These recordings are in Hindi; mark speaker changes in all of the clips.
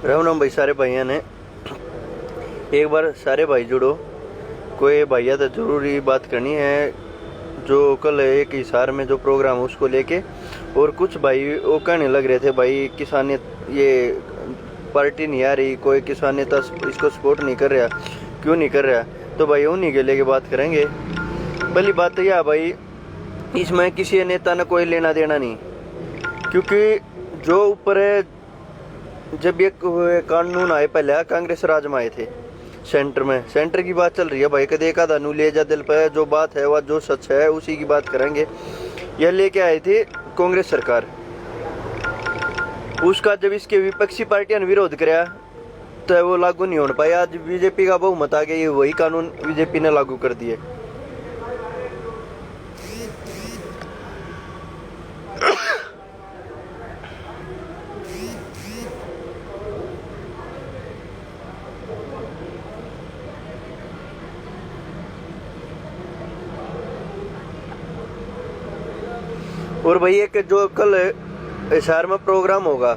Speaker 1: राम राम भाई सारे भाइयों ने एक बार सारे भाई जुड़ो। कोई भैया तो जरूरी बात करनी है जो कल एक हिसार में जो प्रोग्राम उसको लेके। और कुछ भाई वो कहने लग रहे थे भाई किसान ये पार्टी नहीं आ रही, कोई किसान नेता इसको सपोर्ट नहीं कर रहा, क्यों नहीं कर रहा। तो भाई उन्हीं के लेके बात करेंगे। पहली बात तो यह भाई इसमें किसी नेता ने कोई लेना देना नहीं, क्योंकि जो ऊपर है जब ये कानून आए पहले कांग्रेस राज में आए थे सेंटर की बात चल रही है भाई। कदे का दानू ले जा दिल पे, जो बात है वह जो सच है उसी की बात करेंगे। यह लेके आए थे कांग्रेस सरकार, उसका जब इसके विपक्षी पार्टियां ने विरोध कराया तो वो लागू नहीं हो पाया। आज बीजेपी का बहुमत आ गया, ये वही कानून बीजेपी ने लागू कर दिए। और भाई एक जो कल हिसार में प्रोग्राम होगा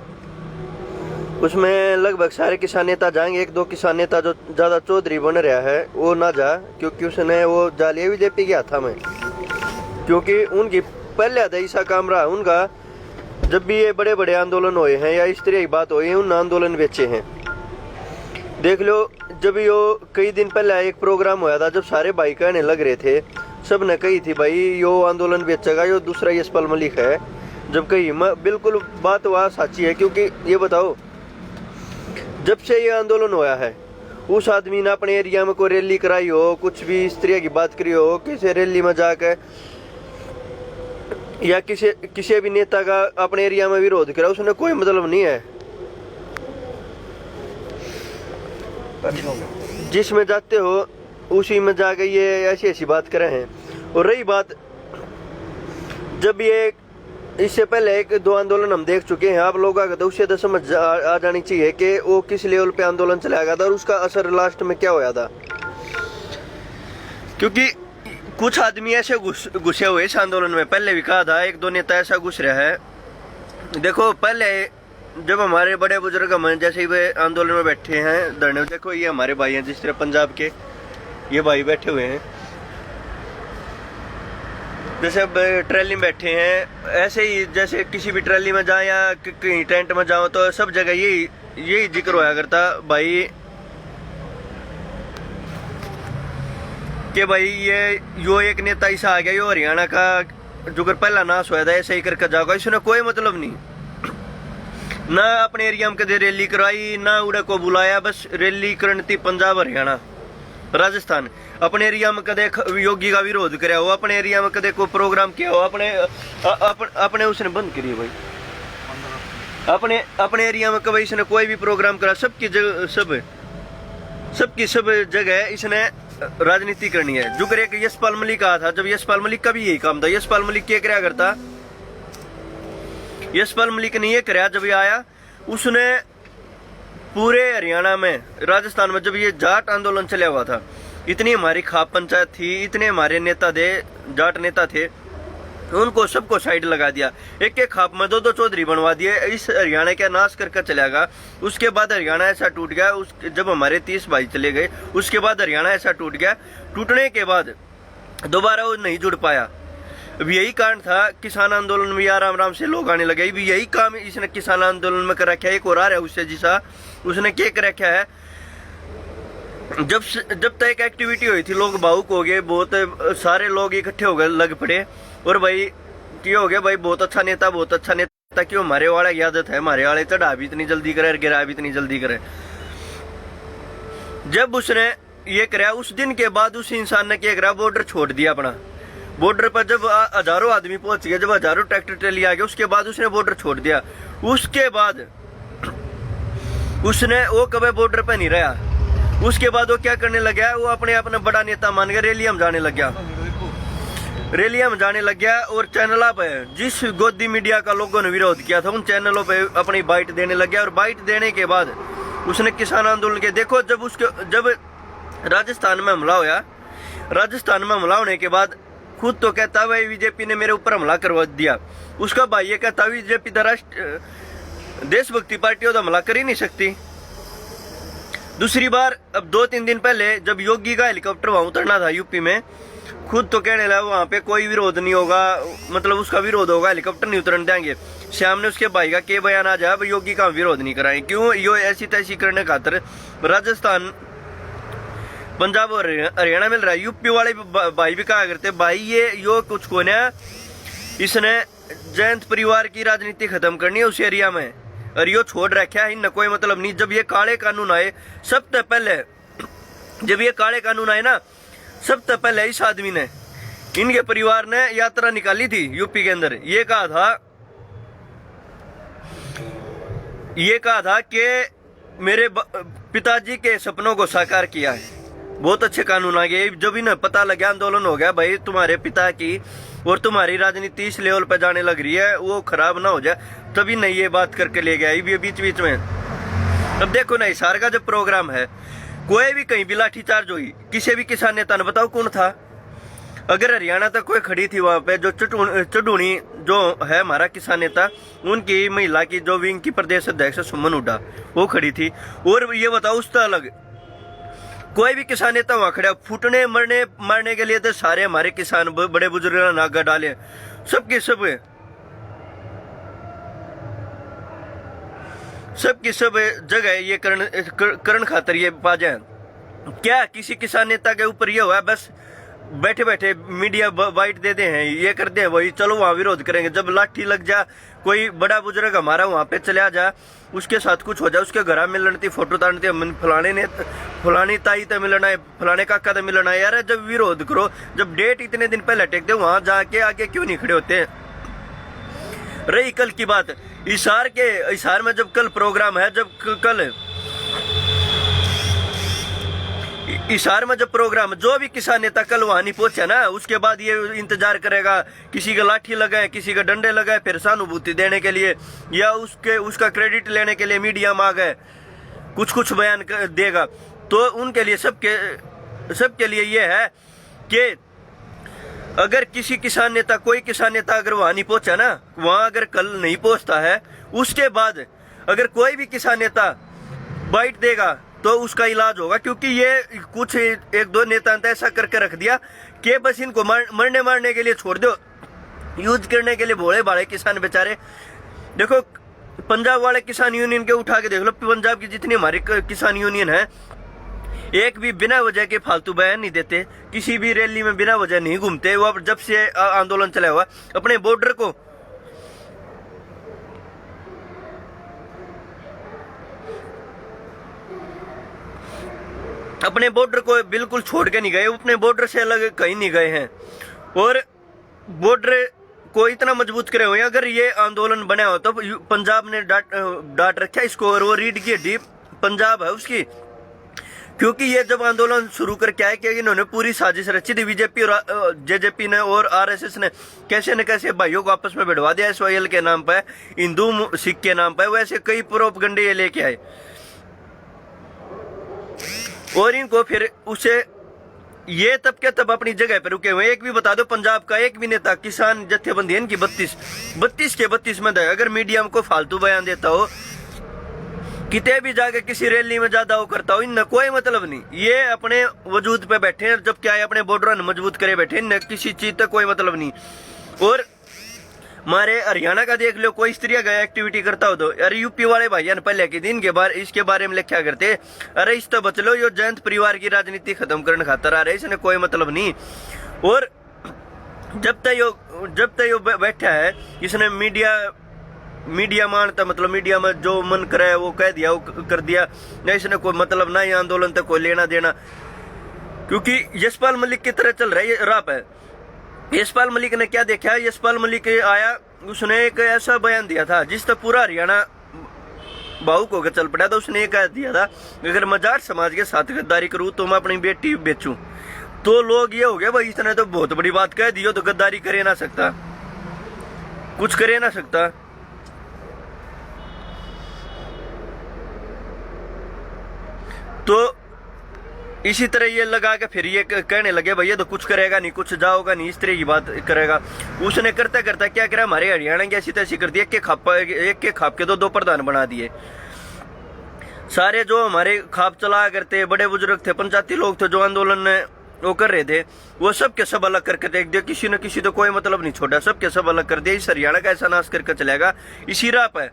Speaker 1: उसमें लगभग सारे किसान नेता जाएंगे। एक दो किसान नेता जो ज्यादा चौधरी बन रहा है वो ना जा, क्योंकि उसने वो जा लिया बीजेपी के हाथा में। क्योंकि उनकी पहले आता ऐसा काम रहा उनका, जब भी ये बड़े बड़े आंदोलन हुए हैं या इस तरह की बात हुई है उन आंदोलन बेचे हैं। देख लो जब यो कई दिन पहले एक प्रोग्राम हुआ था, जब सारे भाई कहने लग रहे थे, सब ने कही थी भाई यो आंदोलन बेचेगा, यो दूसरा यशपाल मलिक है। जब कही बिल्कुल बात वह सच्ची है, क्योंकि ये बताओ जब से ये आंदोलन हुआ है उस आदमी ने अपने एरिया में कोई रैली कराई हो, कुछ भी इस तरह की बात करी हो, किसी रैली में जाकर या किसी भी नेता का अपने एरिया में विरोध करा, उसने कोई मतलब नहीं है। जिसमें जाते हो उसी में जाके ये ऐसी ऐसी बात करे हैं। और रही बात, जब ये इससे पहले एक दो आंदोलन हम देख चुके हैं, आप लोगों का तो उससे तो समझ आ जानी चाहिए कि वो किस लेवल पे आंदोलन चलाया गया था और उसका असर लास्ट में क्या होया था। क्योंकि कुछ आदमी ऐसे घुसे हुए इस आंदोलन में, पहले भी कहा था एक दो नेता ऐसा घुस रहा है। देखो पहले जब हमारे बड़े बुजुर्ग हम जैसे वे आंदोलन में बैठे हैं धरने, देखो ये हमारे भाई हैं जिस तरह पंजाब के ये भाई बैठे हुए हैं, जैसे अब ट्रैली में बैठे हैं, ऐसे ही जैसे किसी भी ट्रैली में जाए या कहीं टेंट में जाओ तो सब जगह यही जिक्र होया करता भाई कि भाई यो एक नेता ऐसा आ गया, यो हरियाणा का जो पहला नाश हुआ था ऐसे ही करके जाओगा। इसने कोई मतलब नहीं, ना अपने एरिया में कदे रैली करवाई, ना उड़े को बुलाया, बस रैली करनी थी पंजाब हरियाणा राजस्थान। अपने एरिया में कदे योगी का विरोध कराया हो, अपने एरिया में कदे कोई प्रोग्राम किया हो, अपने उसने बंद करी भाई। अपने एरिया में कभी इसने कोई भी प्रोग्राम करा, सबकी सब जगह इसने राजनीति करनी है। जो एक यशपाल मलिक कहा था, जब यशपाल मलिक का भी यही काम था। यशपाल मलिक क्या कराया करता, यशपाल मलिक ने ये कराया, जब ये आया उसने पूरे हरियाणा में राजस्थान में जब ये जाट आंदोलन चला हुआ था, इतनी हमारी खाप पंचायत थी, इतने हमारे नेता थे जाट नेता थे, उनको सबको साइड लगा दिया। एक एक खाप में दो दो चौधरी बनवा दिए, इस हरियाणा का नाश करके चलेगा। उसके बाद हरियाणा ऐसा टूट गया, जब हमारे 30 भाई चले गए उसके बाद हरियाणा ऐसा टूट गया। टूटने के बाद दोबारा वो नहीं जुड़ पाया। अब यही कारण था किसान आंदोलन में आराम आराम से लोग आने लगे। भी यही काम इसने किसान आंदोलन में कर रखा है। एक और आ रहा है उससे जिसा उसने क्या कर रखा है, जब तक एक एक्टिविटी हुई थी लोग भावुक हो गए, बहुत सारे लोग इकट्ठे हो गए लग पड़े। और भाई क्या हो गया भाई, बहुत अच्छा नेता क्यों, हमारे वाले की आदत है, हमारे वाले चढ़ा भी इतनी जल्दी करे, गिरा भी इतनी जल्दी करे। जब उसने ये कराया उस दिन के बाद उस इंसान ने क्या करा, बॉर्डर छोड़ दिया अपना। बॉर्डर पर जब हजारों आदमी पहुंच गए, जब हजारों ट्रैक्टर ट्रेली आ गए, उसके बाद उसने बॉर्डर छोड़ दिया। उसके बाद उसने वो कभी बॉर्डर पे नहीं रहा। उसके बाद वो क्या करने लगा, वो अपने अपना बड़ा नेता मान के रैलियां में जाने लग गया। और चैनलों पे जिस गोदी मीडिया का लोगों ने विरोध किया था उन चैनलों पे अपनी बाइट देने लग गया। और बाइट देने के बाद उसने किसान आंदोलन के देखो, जब राजस्थान में हमला हुआ, राजस्थान में हमला होने के बाद खुद तो कहता भाई बीजेपी ने मेरे ऊपर हमला करवा दिया। उसका भाई ये कहता बीजेपी तो राष्ट्र देशभक्ति पार्टी हो तो हमला कर ही नहीं सकती। दूसरी बार अब 2-3 दिन पहले जब योगी का हेलीकॉप्टर वहां उतरना था यूपी में, खुद तो कहने लगा वहां पे कोई विरोध नहीं होगा, मतलब उसका विरोध होगा, हेलीकॉप्टर नहीं उतरने देंगे। शाम ने उसके भाई का के बयान आ जाए, अब योगी का विरोध नहीं कराएं। क्यों? यो ऐसी तैसी करने खातर राजस्थान, पंजाब और हरियाणा मिल रहा है। यूपी वाले भाई भी कहा करते भाई ये यो कुछ को ना, इसने जयंत परिवार की राजनीति खत्म करनी है उस एरिया में, और यो छोड़ रखा है, इनका कोई मतलब नहीं। जब ये काले कानून आए सबसे पहले, जब ये काले कानून आए ना, सबसे पहले इस आदमी ने, इनके परिवार ने यात्रा निकाली थी यूपी के अंदर। ये कहा था कि मेरे पिताजी के सपनों को साकार किया है। बहुत अच्छे कानून आ गए। जब इन्हें पता लगा, आंदोलन हो गया भाई तुम्हारे पिता की और तुम्हारी राजनीति इस लेवल पे जाने लग रही है, वो खराब ना हो जाए, तभी नहीं ये बात करके ले गया ये बीच बीच में। अब देखो ना, हिसार का जब प्रोग्राम है, कोई भी कहीं भी लाठीचार्ज हुई, किसी भी किसान नेता ने, बताओ कौन था? अगर हरियाणा तक कोई खड़ी थी वहां पे, जो चढ़ूनी जो है हमारा किसान नेता, उनकी महिला की जो विंग की प्रदेश अध्यक्ष सुमन हुड्डा, वो खड़ी थी। और ये बताओ उससे अलग कोई भी किसान नेता वहां खड़ा, फूटने मरने मारने के लिए तो सारे हमारे किसान बड़े बुजुर्ग नागा डाले, सबकी सब जगह ये करण खातर ये बाजा है। क्या किसी किसान नेता के ऊपर ये हुआ बस बैठे बैठे मीडिया बाइट दे दे हैं, ये कर दे वही, चलो वहां विरोध करेंगे। जब लाठी लग जा, कोई बड़ा बुजुर्ग हमारा वहां पे चला जा, उसके साथ कुछ हो जाए, उसके घर मिलने थी, फोटो तारती, फलानी ताई तो मिलना है, फलाने काका तो मिलना है। यार जब विरोध करो, जब डेट इतने दिन पहले टेक दे, वहां जाके आगे क्यों नहीं खड़े होते? रही कल की बात, हिसार में जब कल प्रोग्राम है, जब कल हिसार में जब प्रोग्राम, जो भी किसान नेता कल वहां नहीं पहुंचा ना, उसके बाद ये इंतजार करेगा किसी का लाठी लगाए, किसी का डंडे लगाए, फिर सहानुभूति देने के लिए या उसका क्रेडिट लेने के लिए मीडिया में आ गए, कुछ बयान देगा। तो उनके लिए सबके लिए ये है कि अगर किसी किसान नेता, कोई किसान नेता अगर वहां नहीं पहुंचा ना, वहां अगर कल नहीं पहुंचता है, उसके बाद अगर कोई भी किसान नेता बाइट देगा तो उसका इलाज होगा। क्योंकि ये कुछ 1-2 नेता ने ऐसा करके रख दिया कि बस इनको मरने मारने के लिए छोड़ दो, यूज करने के लिए भोले भाले किसान बेचारे। देखो पंजाब वाले किसान यूनियन के उठा के देख लो, पंजाब की जितनी हमारी किसान यूनियन है, एक भी बिना वजह के फालतू बयान नहीं देते, किसी भी रैली में बिना वजह नहीं घूमते। वो अब जब से आंदोलन चला हुआ, अपने बॉर्डर को बिल्कुल छोड़ के नहीं गए, अपने बॉर्डर से अलग कहीं नहीं गए हैं, और बॉर्डर को इतना मजबूत करे हुए। अगर ये आंदोलन बना हो तो पंजाब ने डांट रखा इसको, और वो रीड की डीप पंजाब है उसकी। क्योंकि ये जब आंदोलन शुरू करके आए कि इन्होंने पूरी साजिश रची थी, बीजेपी और जेजेपी ने और आरएसएस ने कैसे न कैसे भाइयों को आपस में भिड़वा दिया, SYL के नाम पे, हिंदू सिख के नाम पे, वैसे कई प्रोपगंडे ये लेके आए। और इनको फिर उसे ये तब के तब अपनी जगह पर रुके हुए। एक भी बता दो पंजाब का एक भी नेता, किसान जत्थेबंदी इनकी 32 के 32 में है, अगर मीडियम को फालतू बयान देता हो, कितने भी जाके किसी रैली में ज्यादा वो करता हो, इनका कोई मतलब नहीं। ये अपने वजूद पे बैठे हैं, जब क्या है अपने बॉर्डर मजबूत करे बैठे, इन्हें किसी चीज तक कोई मतलब नहीं। और हमारे हरियाणा का देख लो, कोई स्त्री गया एक्टिविटी करता हो तो, अरे यूपी वाले भाई पहले के दिन इसके बारे में लिखा करते, अरे इस तो बच लो, यो जयंत परिवार की राजनीति खत्म करने खातर आ रहे, इसने कोई मतलब नहीं। और जब तक यो बैठा है, इसने मीडिया मानता, मतलब मीडिया में जो मन करे वो कह दिया, वो कर दिया, न इसने कोई मतलब ना, ये आंदोलन तक कोई लेना देना। क्योंकि यशपाल मलिक की तरह चल रहा है राप है। यशपाल मलिक ने क्या देखा, यशपाल मलिक आया, उसने एक ऐसा बयान दिया था जिस तक पूरा हरियाणा भावुक होकर चल पड़ा था। उसने एक कह दिया था, अगर मजार समाज के साथ गद्दारी करूं तो मैं अपनी बेटी बेचूं। तो लोग ये हो गए भाई, इसने तो बहुत बड़ी बात कह दी हो, तो गद्दारी करे ना सकता, कुछ करे ना सकता। तो इसी तरह ये लगा के फिर ये कहने लगे भैया तो कुछ करेगा नहीं, कुछ जाओगा नहीं, इस तरह की बात करेगा। उसने करता करता क्या करा, हमारे हरियाणा की ऐसी तैसी कर दी, एक के खाप के 2 प्रधान बना दिए। सारे जो हमारे खाप चला करते बड़े बुजुर्ग थे, पंचायती लोग थे जो आंदोलन में वो कर रहे थे, वो सब के सब अलग करके देख दिया, किसी न किसी तो कोई मतलब नहीं छोड़ा, सब के सब अलग कर दिया। इस हरियाणा का ऐसा नाश करके चलेगा, इसी राह पे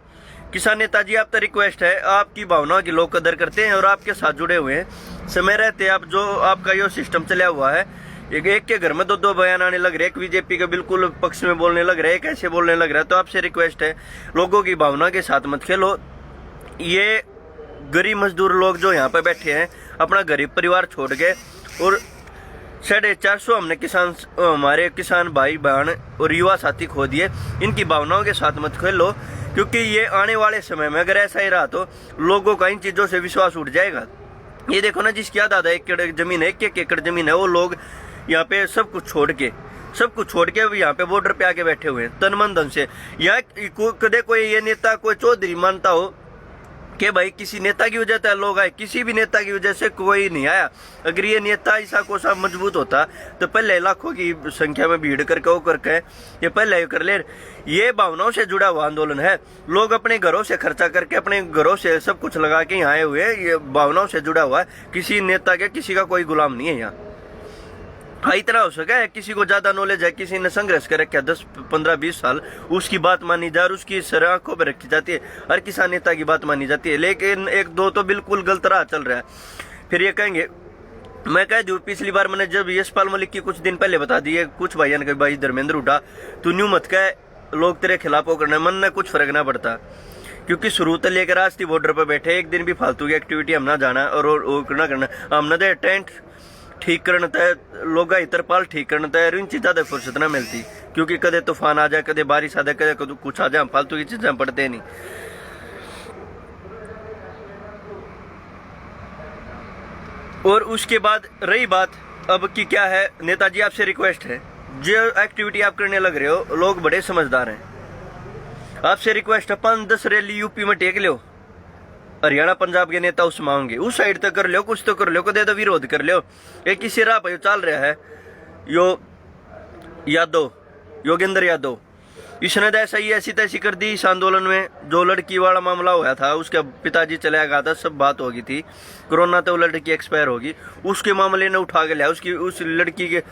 Speaker 1: किसान नेताजी आपका रिक्वेस्ट है, आपकी भावनाओं की लोग कदर करते हैं और आपके साथ जुड़े हुए हैं, समय रहते आप जो आपका ये सिस्टम चला हुआ है, एक के घर में दो बयान आने लग रहे, एक बीजेपी के बिल्कुल पक्ष में बोलने लग रहे, एक ऐसे बोलने लग रहा है। तो आपसे रिक्वेस्ट है, लोगों की भावना के साथ मत खेलो। ये गरीब मजदूर लोग जो यहाँ पे बैठे हैं, अपना गरीब परिवार छोड़ के, और 450 हमने किसान, हमारे किसान भाई बहन और युवा साथी खो दिए, इनकी भावनाओं के साथ मत खेलो, क्योंकि ये आने वाले समय में अगर ऐसा ही रहा तो लोगों का इन चीजों से विश्वास उठ जाएगा। ये देखो ना, जिसकी आधा एकड़ जमीन है, एक एकड़ जमीन है, वो लोग यहाँ पे सब कुछ छोड़ के यहाँ पे बॉर्डर पे आके बैठे हुए हैं तन मन धन से। यहाँ कदे कोई ये नेता कोई चौधरी मानता हो कि भाई किसी नेता की वजह से लोग आए, किसी भी नेता की वजह से कोई नहीं आया। अगर ये नेता ऐसा को सा मजबूत होता तो पहले लाखों की संख्या में भीड़ करके वो करके ये पहले कर ले। ये भावनाओं से जुड़ा हुआ आंदोलन है, लोग अपने घरों से खर्चा करके, अपने घरों से सब कुछ लगा के यहाँ आए हुए, ये भावनाओं से जुड़ा हुआ है, किसी नेता के किसी का कोई गुलाम नहीं है यहाँ। हाँ, इतना हो सका है, किसी को ज्यादा नॉलेज है, किसी ने संघर्ष कर रखा 10 15 20 साल, उसकी बात मानी जा रही, उसकी सर आंखों पर रखी जाती है, हर किसान नेता की बात मानी जाती है। लेकिन एक दो तो बिल्कुल गलत राह चल रहा है। फिर ये कहेंगे, मैं कह दूं, पिछली बार मैंने जब यशपाल मलिक की कुछ दिन पहले बता दी है, कुछ भाइयों ने कहा भाई धर्मेंद्र उठा, तू न्यू मत कह, लोग तेरे खिलाफ हो करना, मन में कुछ फर्क ना पड़ता, क्योंकि शुरू से लेकर आज थी बॉर्डर पर बैठे, एक दिन भी फालतू की एक्टिविटी हम ना जाना और करना हमने दे टेंट ठीक करना तय, लोग तरपाल ठीक करना तय, इन चीज़ ज़्यादा फुर्सत ना मिलती, क्योंकि कदे तूफान आ जाए, कदे बारिश आ जाए, कदे कुछ आ जाए, फालतू की चीज़ें पढ़ते नहीं। और उसके बाद रही बात अब की क्या है, नेताजी आपसे रिक्वेस्ट है, जो एक्टिविटी आप करने लग रहे हो, लोग बड़े समझदार हैं, आपसे रिक्वेस्ट है, 5-10 रैली यूपी में टेक लो, हरियाणा पंजाब के नेता उसमें आएंगे, उस साइड तक कर लो, कुछ तो कर लो, कदे तो विरोध कर लो। एक किसी राह पर चल रहा है यो यादव, योगेंद्र यादव, इसने तो ऐसी तैसी कर दी इस आंदोलन में। जो लड़की वाला मामला हुआ था, उसके पिताजी चला गया था, सब बात होगी थी, कोरोना तो लड़की एक्सपायर होगी, उसके मामले ने उठा के लिया, उस लड़की के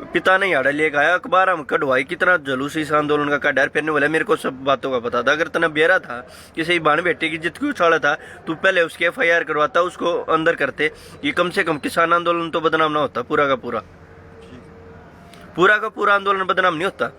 Speaker 1: पिता ने याड़ा लेकर आया, अखबार हम कढ़वाई, कितना जुलूस इस आंदोलन का काटा। फिर बोला मेरे को सब बातों का पता था, अगर तना बेरा था किसी बाण बेटे की जिद क्यों उछाड़ा था, तू पहले उसके FIR करवाता, उसको अंदर करते, ये कम से कम किसान आंदोलन तो बदनाम ना होता, पूरा का पूरा आंदोलन बदनाम नहीं होता।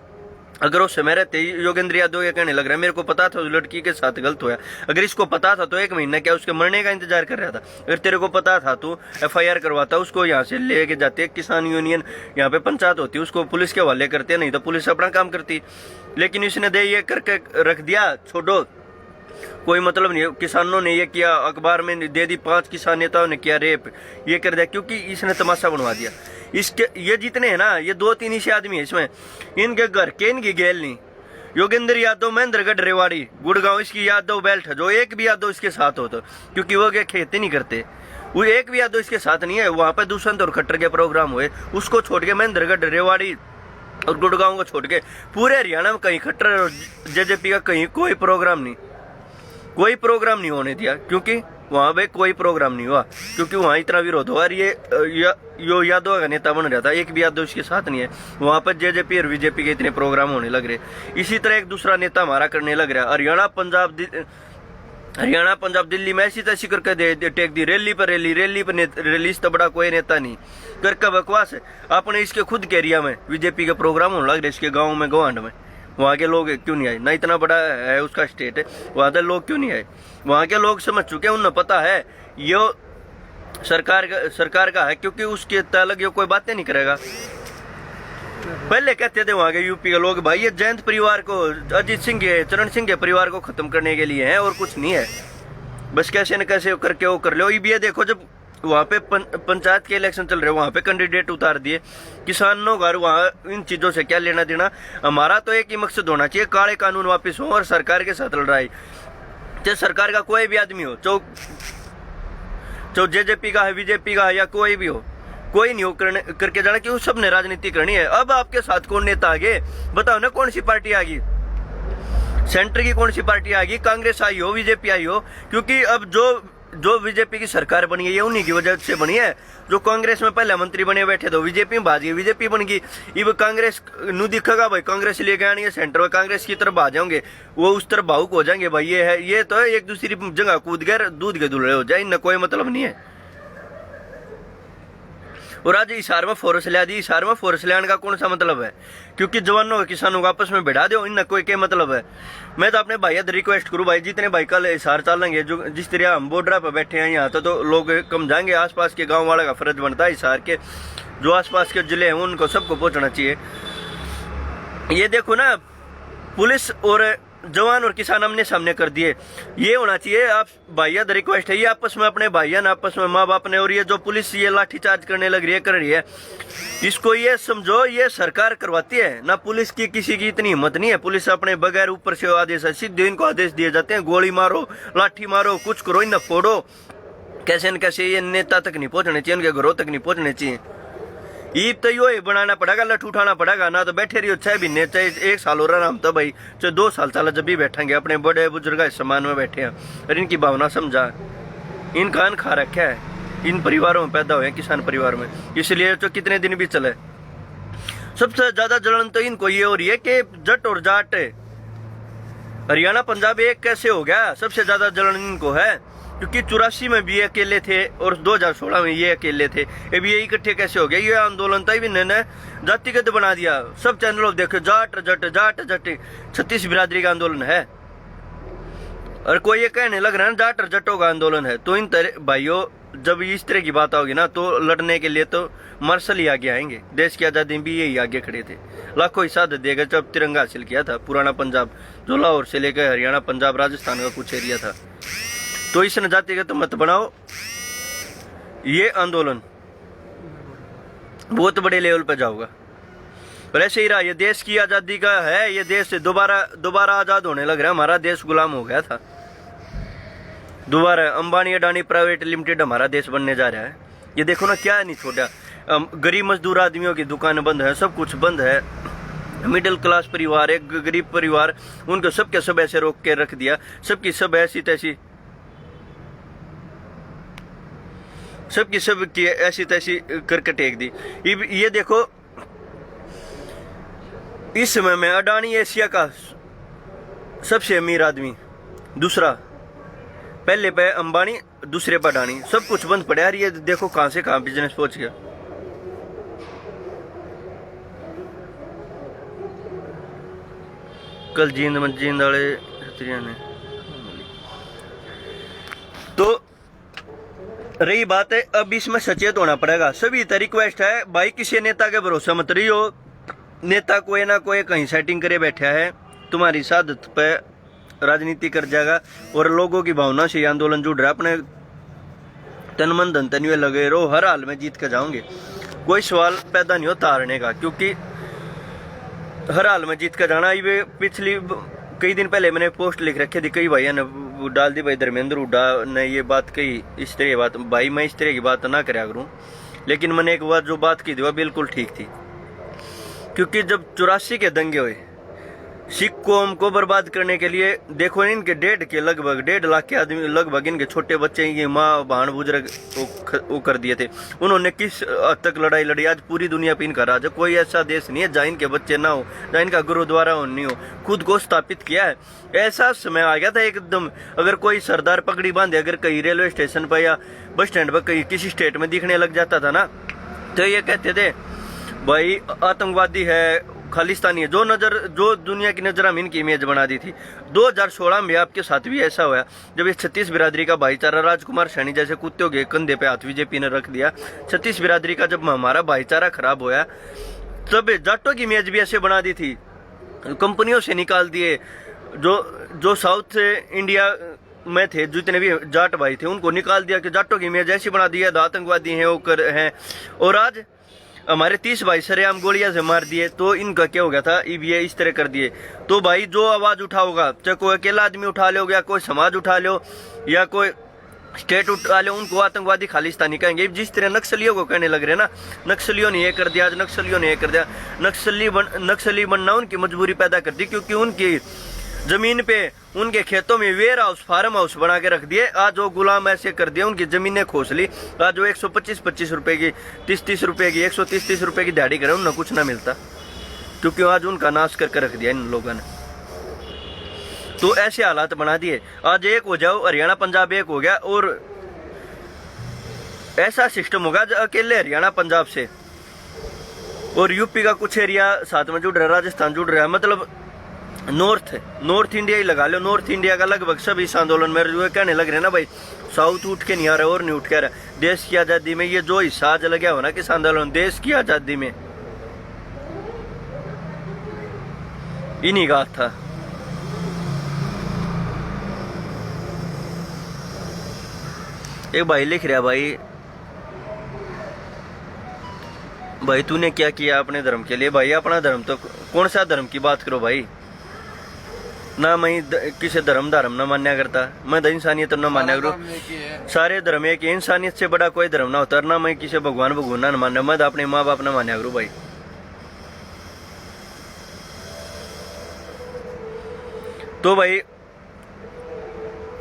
Speaker 1: अगर वो समय रहते योगेंद्र यादव ये कहने लग रहा है मेरे को पता था उस लड़की के साथ गलत हुआ, अगर इसको पता था तो 1 महीना क्या उसके मरने का इंतजार कर रहा था। अगर तेरे को पता था तो FIR करवाता, उसको यहाँ से लेके जाते, किसान यूनियन यहाँ पे पंचायत होती, उसको पुलिस के हवाले करते, नहीं तो पुलिस अपना काम करती। लेकिन इसने दे ये करके रख दिया, छोड़ो, कोई मतलब नहीं। किसानों ने ये किया, अखबार में दे दी, 5 किसान नेताओं ने किया रेप, ये कर दिया, क्योंकि इसने तमाशा बनवा दिया। इसके ये जितने हैं ना, ये 2-3 ही आदमी है इसमें, इनके घर के इनकी गेल नहीं। योगेंद्र यादव, महेंद्रगढ़, रेवाड़ी, गुड़गांव, इसकी यादव बेल्ट है, जो एक भी यादव इसके साथ हो तो, क्योंकि वो खेती नहीं करते, वो एक भी यादव इसके साथ नहीं है। वहां पे दुष्यंत और खट्टर के प्रोग्राम हुए, उसको छोड़ के महेंद्रगढ़, रेवाड़ी और गुड़गांव को छोड़ के पूरे हरियाणा में कहीं खट्टर और JJP का कहीं कोई प्रोग्राम नहीं होने दिया, क्योंकि वहां पे कोई प्रोग्राम नहीं हुआ, क्योंकि वहां इतना विरोध हुआ। और ये यादव का नेता बन रहा था, एक भी यादव इसके साथ नहीं है। वहां पर JJP और BJP के इतने प्रोग्राम होने लग रहे। इसी तरह एक दूसरा नेता हमारा करने लग रहा है, हरियाणा पंजाब दिल्ली में ऐसी तैसी करके टेक दी, रैली पर रिलीज तो बड़ा कोई नेता नहीं करके बकवास है। आपने इसके खुद के एरिया में BJP के प्रोग्राम होने लग रहे, इसके गाँव में, गवांड में, वहाँ के लोग क्यों नहीं आए? ना इतना बड़ा है उसका स्टेट है, वहाँ के लोग क्यों नहीं आए? वहाँ के लोग समझ चुके हैं, उन्हें पता है ये सरकार का है, क्योंकि उसके अलग ये कोई बातें नहीं करेगा। पहले कहते थे वहाँ के यूपी के लोग, भाई ये जयंत परिवार को, अजीत सिंह के, चरण सिंह के परिवार को खत्म करने के लिए है और कुछ नहीं है, बस कैसे न कैसे करके वो कर लो। ये देखो, जब वहाँ पे पंचायत के इलेक्शन चल रहे, वहाँ पे कैंडिडेट उतार दिए, किसानों का वहाँ इन चीजों से क्या लेना देना। हमारा तो एक ही मकसद होना चाहिए, काले कानून वापस हो और सरकार के साथ लड़ाई। चाहे सरकार का कोई भी आदमी हो, चाहे JJP का है, BJP का है, या कोई भी हो, कोई नहीं हो करके जाना, क्यों सबने राजनीति करनी है। अब आपके साथ कौन नेता आगे बताओ ना, कौन सी पार्टी आ गई, सेंटर की कौन सी पार्टी आ गई, कांग्रेस आई हो, BJP आई हो, क्योंकि अब जो जो बीजेपी की सरकार बनी है ये उन्हीं की वजह से बनी है। जो कांग्रेस में पहले मंत्री बने बैठे तो बीजेपी में भाग गए, बीजेपी बन गई। अब कांग्रेस नु दिखेगा भाई कांग्रेस लेके आनी है सेंटर में, कांग्रेस की तरफ आ जाओगे वो उस तरफ भावुक हो जाएंगे भाई। ये है, ये तो एक दूसरी जगह कूद गए दूध के धुले हो जाए, इनका कोई मतलब नहीं है। और आज हिसार में फोर्स लिया दी, हिसार में फोर्स ले आने का कौन सा मतलब है? क्योंकि जवानों और किसानों को आपस में बढ़ा दो, इन कोई क्या मतलब है? मैं तो अपने भाई रिक्वेस्ट करूँ भाई, जितने भाई कल हिसार चलेंगे, जो जिस तरह हम बॉर्डर पर बैठे हैं यहाँ तो लोग कम जाएंगे। आसपास के गांव वाले का फर्ज बनता है हिसार के जो आसपास के जिले हैं उनको सबको पहुंचना चाहिए। ये देखो ना, पुलिस और जवान और किसान हमने सामने कर दिए, ये होना चाहिए। आप भाइया रिक्वेस्ट है, ये आपस में अपने भाइया ना आपस में माँ बाप ने, और ये जो पुलिस ये लाठीचार्ज करने लग रही है कर रही है, इसको ये समझो ये सरकार करवाती है ना। पुलिस की किसी की इतनी हिम्मत नहीं है, पुलिस अपने बगैर ऊपर से आदेश है, सीधे इनको आदेश दिए जाते हैं गोली मारो लाठी मारो कुछ करो इन्हें फोड़ो। कैसे न कैसे ये नेता तक नहीं पहुंचने चाहिए, उनके घरों तक नहीं पहुंचने चाहिए। ईब तो यो बनाना पड़ेगा, लठ उठाना पड़ेगा ना। तो बैठे रहियो 6 महीने, चाहे 1 साल हो रहा हम तो भाई, चाहे 2 साल चला जब भी बैठेंगे अपने बड़े बुजुर्ग इस समान में बैठे हैं और इनकी भावना समझा। इनका अन्न खा रखा है, इन परिवारों में पैदा हुए किसान परिवार में, इसलिए तो कितने दिन भी चले। सबसे ज्यादा जलन तो इनको ये हो रही है कि जट और जाट हरियाणा पंजाब एक कैसे हो गया। सबसे ज्यादा जलन इनको है क्योंकि 84 में भी ये अकेले थे और 2016 में ये अकेले थे। अब ये इकट्ठे कैसे हो गए? ये आंदोलन था इन्होंने जातिगत बना दिया। सब चैनलों देखो जाट जट जाट जट, 36 बिरादरी का आंदोलन है और कोई ये कहने लग रहा है जाट और जटों का आंदोलन है। तो इन भाइयों जब इस तरह की बात होगी ना तो लड़ने के लिए तो मार्शल ही आगे आएंगे। देश की आजादी में भी यही आगे खड़े थे, लाखों शहादत देकर जब तिरंगा हासिल किया था। पुराना पंजाब जो लाहौर से लेकर हरियाणा पंजाब राजस्थान का कुछ एरिया था। तो इसने जातिगत मत बनाओ, ये आंदोलन बहुत बड़े लेवल पर जाऊंगा। और ऐसे ही रहा, ये देश की आजादी का है, ये देश दोबारा आजाद होने लग रहा है। हमारा देश गुलाम हो गया था, दोबारा अंबानी अडानी प्राइवेट लिमिटेड हमारा देश बनने जा रहा है। ये देखो ना क्या नहीं छोड़ा, गरीब मजदूर आदमियों की दुकान बंद है, सब कुछ बंद है। मिडिल क्लास परिवार, एक गरीब परिवार, उनको सबके सब ऐसे रोक के रख दिया, सबकी सब ऐसी तैसी, सबकी सब की ऐसी तैसी करके टेक दी। ये देखो इस समय में अडानी एशिया का सबसे अमीर आदमी, दूसरा पहले पे अंबानी, दूसरे पे अडानी, सब कुछ बंद पड़ा यार। ये देखो कहां से कहां बिजनेस पहुंच गया। कल जींद वाले ने तो रही बात है, अब इसमें सचेत होना पड़ेगा। सभी रिक्वेस्ट है भाई, किसी नेता के भरोसा मत रही हो। नेता कोई ना कोई कहीं सेटिंग करे बैठा है, तुम्हारी साधत पे राजनीति कर जाएगा और लोगों की भावना से आंदोलन जुड़ रहा है। अपने तन मन धन तन लगे रहो, हर हाल में जीत के जाओगे। कोई सवाल पैदा नहीं होता हारने का, क्योंकि हर हाल में जीत के जाना। ये पिछली कई दिन पहले मैंने पोस्ट लिख रखे थी, कई भाइयों ने डाल दी, भाई धर्मेंद्र हुड्डा ने ये बात कही, इस तरह की बात। भाई मैं इस तरह की बात ना करा करूं, लेकिन मैंने एक बार जो बात की थी वह बिल्कुल ठीक थी। क्योंकि जब 84 के दंगे हुए, सिख कौम को बर्बाद करने के लिए देखो इनके 1.5 लाख के आदमी, लगभग इनके छोटे बच्चे, ये माँ बहन बुजुर्ग वो कर दिए थे। उन्होंने किस हद तक लड़ाई लड़ी। आज पूरी दुनिया पे इनका राज है। कोई ऐसा देश नहीं है जहाँ इनके बच्चे ना हो, जहाँ इनका गुरुद्वारा नहीं हो। खुद को स्थापित किया है। ऐसा समय आ गया था एकदम, अगर कोई सरदार पगड़ी बांधे अगर कहीं रेलवे स्टेशन पर या बस स्टैंड पर कहीं किसी स्टेट में दिखने लग जाता था ना, तो ये कहते थे भाई आतंकवादी है, खालिस्तानी है। जो दुनिया की नजर हम इनकी इमेज बना दी थी। 2016 में आपके साथ भी ऐसा हुआ जब ये 36 बिरादरी का भाईचारा, राजकुमार सैनी जैसे कुत्तों के कंधे पे हाथ बीजेपी ने रख दिया। 36 बिरादरी का जब हमारा भाईचारा खराब होया, तब जाटों की इमेज भी ऐसे बना दी थी, कंपनियों से निकाल दिए। जो साउथ से इंडिया में थे, जितने भी जाट भाई थे, उनको निकाल दिया कि जाटों की इमेज ऐसी बना दी है, आतंकवादी हैं, वो हैं। और आज हमारे 30 भाई सरेआम गोलियां से मार दिए। तो इनका क्या हो गया था, ये इस तरह कर दिए। तो भाई जो आवाज उठाओगा, चाहे कोई अकेला आदमी उठा लो, या कोई समाज उठा लो, या कोई स्टेट उठा लो, उनको आतंकवादी खालिस्तानी कहेंगे। जिस तरह नक्सलियों को कहने लग रहे ना, नक्सलियों ने ये कर दिया, आज नक्सलियों ने ये कर दिया। नक्सली बनना उनकी मजबूरी पैदा कर दी, क्योंकि उनकी जमीन पे उनके खेतों में वेयर हाउस फार्म हाउस बना के रख दिए। आज वो गुलाम ऐसे कर दिए, उनकी जमीनें खोस ली। आज वो 125-25 रुपए की, 30-30 रुपए की, 130-30 रुपए की दिहाड़ी करे, उन्हें कुछ ना मिलता, क्योंकि आज उनका नाश करके रख दिया इन लोगों ने। तो ऐसे हालात बना दिए। आज एक हो जाओ, हरियाणा पंजाब एक हो गया, और ऐसा सिस्टम होगा जो अकेले हरियाणा पंजाब से और यूपी का कुछ एरिया साथ में जुड़ रहा है, राजस्थान जुड़ रहा है, मतलब नॉर्थ इंडिया ही लगा लो। नॉर्थ इंडिया का लगभग सभी इस आंदोलन में जो कहने लग रहे हैं ना भाई, साउथ उठ के नहीं आ रहा और नहीं उठ के आ रहा। देश की आजादी में ये जो हिस्सा आज लगा हो ना किस आंदोलन, देश की आजादी में इन्हीं का था। एक भाई लिख रहा, भाई तूने क्या किया अपने धर्म के लिए? भाई अपना धर्म तो कौन सा धर्म की बात करो भाई, ना मैं किसी धर्म ना मान्या करता, मैं इंसानियत न मान्या करूँ। सारे धर्म एक, इंसानियत से बड़ा कोई धर्म ना होता, ना मैं किसी भगवान ना मान्या, मैं अपने माँ बाप ना मान्या करूँ भाई। तो भाई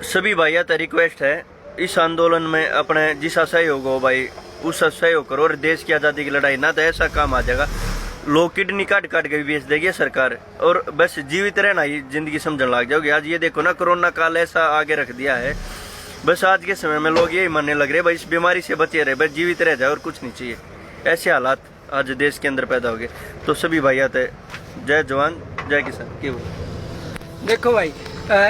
Speaker 1: सभी भाइयों का रिक्वेस्ट है, इस आंदोलन में अपने जिसा सहयोग हो भाई उसका सहयोग करो, और देश की आज़ादी की लड़ाई ना तो ऐसा काम आ जाएगा लोग किडनी काट के भी बेच देगी सरकार, और बस जीवित रहना ही जिंदगी समझने लग जाओगे। आज ये देखो ना, कोरोना काल ऐसा आगे रख दिया है, बस आज के समय में लोग यही मानने लग रहे भाई इस बीमारी से बचे रहे, बस जीवित रह जाए और कुछ नहीं चाहिए। ऐसे हालात आज देश के अंदर पैदा हो गए। तो सभी भाई आते, जय जवान जय किसान। क्यों
Speaker 2: देखो भाई,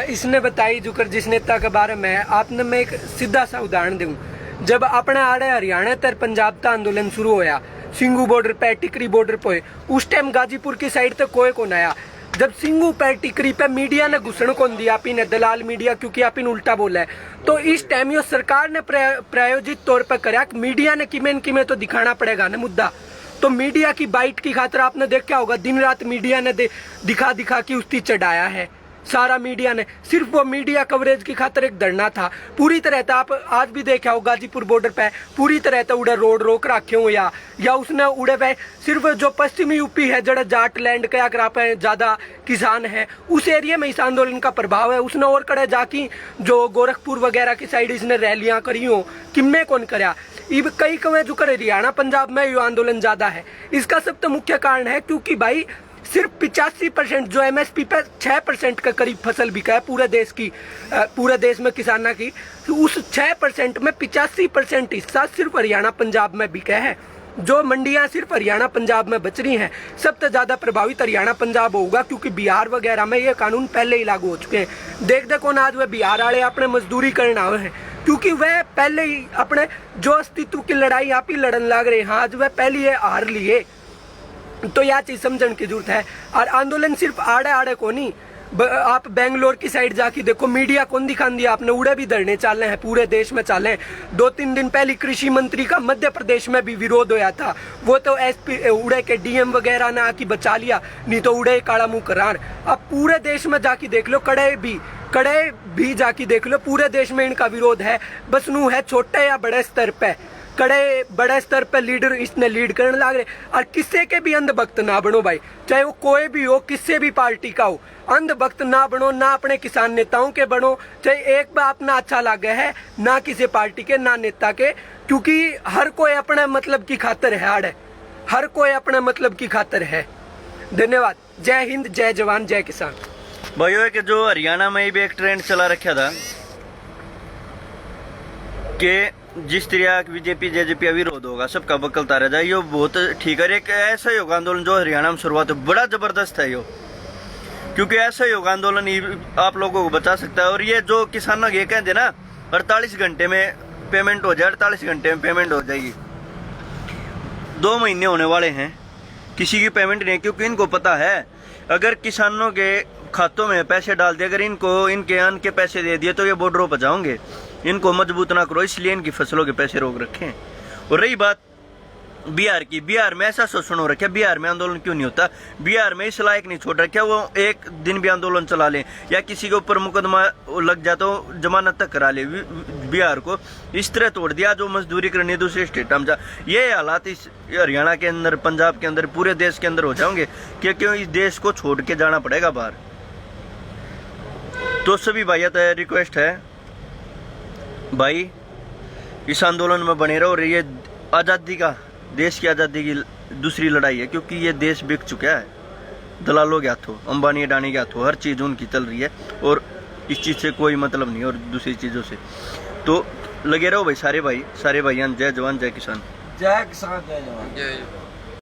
Speaker 2: इसने बताई जुकर जिस नेता के बारे में, आपने मैं एक सीधा सा उदाहरण दूं। जब अपने आड़े हरियाणा तर पंजाब का आंदोलन शुरू होया, सिंगू बॉर्डर पे, टिकरी बॉर्डर पे, उस टाइम गाजीपुर की साइड तक कोई कौन आया। जब सिंगू पे, टिकरी पे मीडिया ने घुसण कौन दिया, आप ने दलाल मीडिया, क्योंकि आप उल्टा बोला है। तो इस टाइम यो सरकार ने प्रायोजित तौर पर कराया, मीडिया ने किमें तो दिखाना पड़ेगा ना मुद्दा। तो मीडिया की बाइट की खातिर आपने देखा होगा, दिन रात मीडिया ने दिखा के उसकी चढ़ाया है। सारा मीडिया ने, सिर्फ वो मीडिया कवरेज की खातिर एक धरना था पूरी तरह था। आप आज भी देखा हो गाजीपुर बॉर्डर पे पूरी तरह से उड़े रोड रोक रखे हो, या उसने उड़े पे सिर्फ जो पश्चिमी यूपी है, जड़ा जाट लैंड के अगर आप ज्यादा किसान है, उस एरिया में इस आंदोलन का प्रभाव है। उसने और कड़े जाकी जो गोरखपुर वगैरह की साइड इसने रैलियां करी हो, किम्मे कौन करया। इब कई कवे जो करे हरियाणा पंजाब में ये आंदोलन ज्यादा है। इसका सबसे मुख्य कारण है क्योंकि भाई सिर्फ 85% जो एमएसपी पे 6% के करीब फसल बिका है पूरे देश की, पूरे देश में किसाना की, तो उस 6% में 85% हिस्सा सिर्फ हरियाणा पंजाब में बिका है। जो मंडियां सिर्फ हरियाणा पंजाब में बच रही हैं, सबसे ज्यादा प्रभावित हरियाणा पंजाब होगा, क्योंकि बिहार वगैरह में ये कानून पहले ही लागू हो चुके हैं। देख कौन आज वह बिहार वाले अपने मजदूरी करने आए हैं, क्योंकि वह पहले ही अपने जो अस्तित्व की लड़ाई आप ही लड़न लग रहे हैं। आज वह पहले ही हार लिए, तो यह चीज समझने की जरूरत है। और आंदोलन सिर्फ आड़े को नहीं, आप बेंगलोर की साइड जाके देखो, मीडिया कौन दिखा दिया आपने, उड़े भी धरने चाले हैं, पूरे देश में चाले हैं। 2-3 दिन पहले कृषि मंत्री का मध्य प्रदेश में भी विरोध होया था, वो तो एसपी उड़े के डीएम वगैरह ने आके बचा लिया, नहीं तो उड़े काला मुंह करार। अब पूरे देश में जाके देख लो, कड़े भी जाके देख लो, पूरे देश में इनका विरोध है। बस नू है छोटे या बड़े स्तर पे, बड़े स्तर पे लीडर इसने लीड करने लग रहे। और किसी के भी अंधभक्त ना बनो भाई, चाहे वो कोई भी हो, किसी भी पार्टी का हो, अंधभक्त ना बनो, ना अपने किसान नेताओं के बनो। चाहे एक बार अपना अच्छा लगे है, ना किसी पार्टी के ना नेता के, क्योंकि हर कोई अपने मतलब की खातिर है आड़े, हर कोई अपने मतलब की खातिर है। धन्यवाद। जय हिंद, जय जवान, जय किसान।
Speaker 1: भाइयों के जो हरियाणा में भी एक ट्रेंड चला रखा था कि जिस तरह बीजेपी जेजेपी विरोध होगा सबका बकलता रह जाए, यो बहुत ठीक है। एक ऐसा योग आंदोलन जो हरियाणा में शुरुआत बड़ा जबरदस्त है यो, क्योंकि ऐसा योग आंदोलन ही आप लोगों को बचा सकता है। और ये जो किसानों ये कहते ना 48 घंटे में पेमेंट हो जाए, 48 घंटे में पेमेंट हो जाएगी, 2 महीने होने वाले हैं, किसी की पेमेंट नहीं, क्योंकि इनको पता है अगर किसानों के खातों में पैसे डाल दिए, अगर इनको इनके अन्न के पैसे दे दिए तो ये बॉर्डरों पर जाओगे, इनको मजबूत ना करो, इसलिए इनकी फसलों के पैसे रोक रखे। और रही बात बिहार की, बिहार में ऐसा शोषण हो रखा है, बिहार में आंदोलन क्यों नहीं होता? बिहार में इस लायक नहीं छोड़ रखा वो एक दिन भी आंदोलन चला ले, या किसी के ऊपर मुकदमा लग जाए तो जमानत तक करा ले। बिहार को इस तरह तोड़ दिया, जो मजदूरी करनी दूसरे स्टेट में जा। ये हालात इस हरियाणा के अंदर, पंजाब के अंदर, पूरे देश के अंदर हो जाएंगे, क्योंकि इस देश को छोड़ के जाना पड़ेगा बाहर। तो सभी भाइयों से रिक्वेस्ट है भाई, इस आंदोलन में बने रहो। और ये आज़ादी का, देश की आज़ादी की दूसरी लड़ाई है, क्योंकि ये देश बिक चुका है दलालों के हाथों, अंबानी अडानी के हाथों, हर चीज़ उनकी चल रही है और इस चीज़ से कोई मतलब नहीं और दूसरी चीज़ों से। तो लगे रहो भाई, सारे भाइयान। जय जवान जय किसान।
Speaker 3: जय किसान जय जवान।
Speaker 4: जय